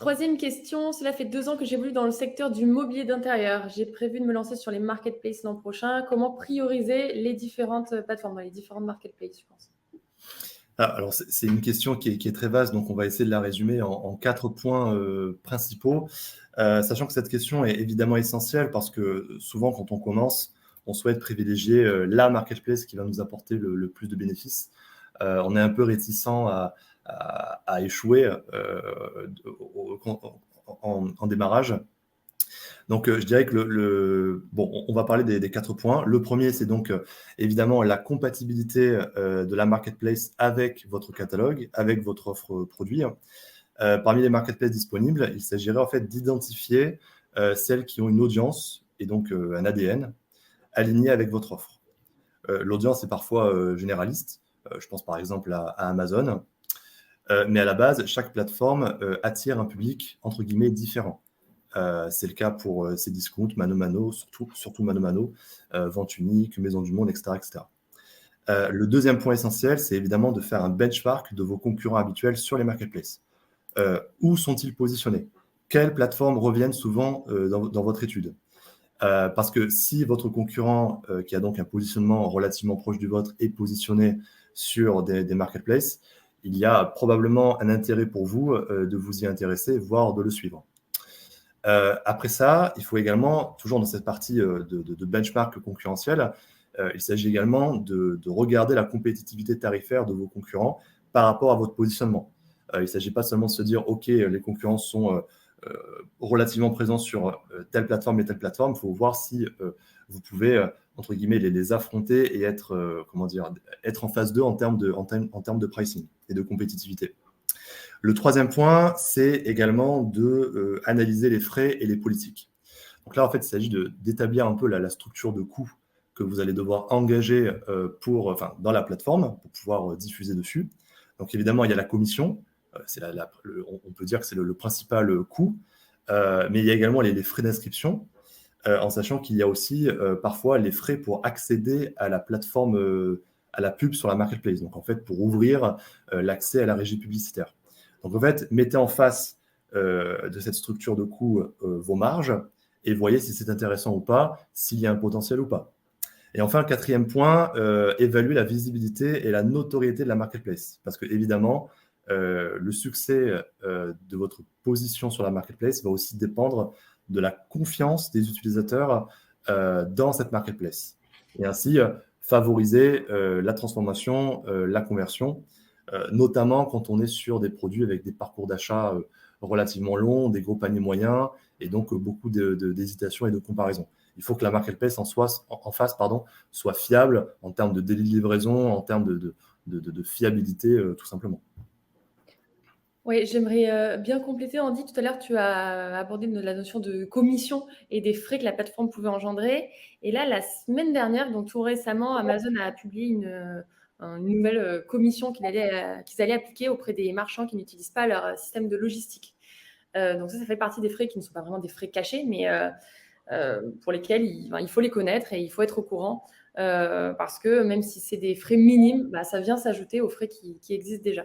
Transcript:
Troisième question, cela fait 2 ans que j'évolue dans le secteur du mobilier d'intérieur. J'ai prévu de me lancer sur les marketplaces l'an prochain. Comment prioriser les différentes plateformes, dans les différentes marketplaces, je pense? Alors c'est une question qui est très vaste, donc on va essayer de la résumer en 4 points, principaux. Sachant que cette question est évidemment essentielle parce que souvent quand on commence, on souhaite privilégier, la marketplace qui va nous apporter le plus de bénéfices. On est un peu réticent à échouer, en démarrage. Donc, je dirais que bon, on va parler des 4 points. Le premier, c'est donc, évidemment la compatibilité, de la marketplace avec votre catalogue, avec votre offre, produit. Parmi les marketplaces disponibles, il s'agirait en fait d'identifier, celles qui ont une audience et donc, un ADN aligné avec votre offre. L'audience est parfois, généraliste. Je pense par exemple à Amazon. Mais à la base, chaque plateforme, attire un public entre guillemets «différent». C'est le cas pour Cdiscount, ManoMano, surtout ManoMano, Vente Unique, Maison du Monde, etc., etc. Le deuxième point essentiel, c'est évidemment de faire un benchmark de vos concurrents habituels sur les marketplaces. Où sont-ils positionnés? Quelles plateformes reviennent souvent dans votre étude? Parce que si votre concurrent, qui a donc un positionnement relativement proche du vôtre, est positionné sur des marketplaces, il y a probablement un intérêt pour vous de vous y intéresser, voire de le suivre. Après ça, il faut également, toujours dans cette partie de benchmark concurrentiel, il s'agit également de regarder la compétitivité tarifaire de vos concurrents par rapport à votre positionnement. Il ne s'agit pas seulement de se dire, OK, les concurrents sont relativement présents sur telle plateforme et telle plateforme. Il faut voir si vous pouvez, entre guillemets, les affronter et être, comment dire, être en phase 2 en termes de pricing et de compétitivité. Le troisième point, c'est également de analyser les frais et les politiques. Donc là, en fait, il s'agit d'établir un peu la structure de coûts que vous allez devoir engager dans la plateforme pour pouvoir diffuser dessus. Donc évidemment, il y a la commission. C'est on peut dire que c'est le principal coût. Mais il y a également les frais d'inscription, en sachant qu'il y a aussi parfois les frais pour accéder à la plateforme, à la pub sur la marketplace. Donc en fait, pour ouvrir l'accès à la régie publicitaire. Donc en fait, mettez en face de cette structure de coûts vos marges et voyez si c'est intéressant ou pas, s'il y a un potentiel ou pas. Et enfin, quatrième point, évaluer la visibilité et la notoriété de la marketplace. Parce que évidemment, le succès de votre position sur la marketplace va aussi dépendre de la confiance des utilisateurs dans cette marketplace. Et ainsi, favoriser la transformation, la conversion, notamment quand on est sur des produits avec des parcours d'achat relativement longs, des gros paniers moyens, et donc beaucoup d'hésitation et de comparaison. Il faut que la marketplace en face soit fiable en termes de délai de livraison, en termes de fiabilité, tout simplement. Oui, j'aimerais bien compléter. Andy, tout à l'heure, tu as abordé la notion de commission et des frais que la plateforme pouvait engendrer. Et là, la semaine dernière, donc tout récemment, Amazon a publié une nouvelle commission qu'ils allaient appliquer auprès des marchands qui n'utilisent pas leur système de logistique. Donc ça fait partie des frais qui ne sont pas vraiment des frais cachés, mais pour lesquels il faut les connaître et il faut être au courant. Parce que même si c'est des frais minimes, ça vient s'ajouter aux frais qui existent déjà.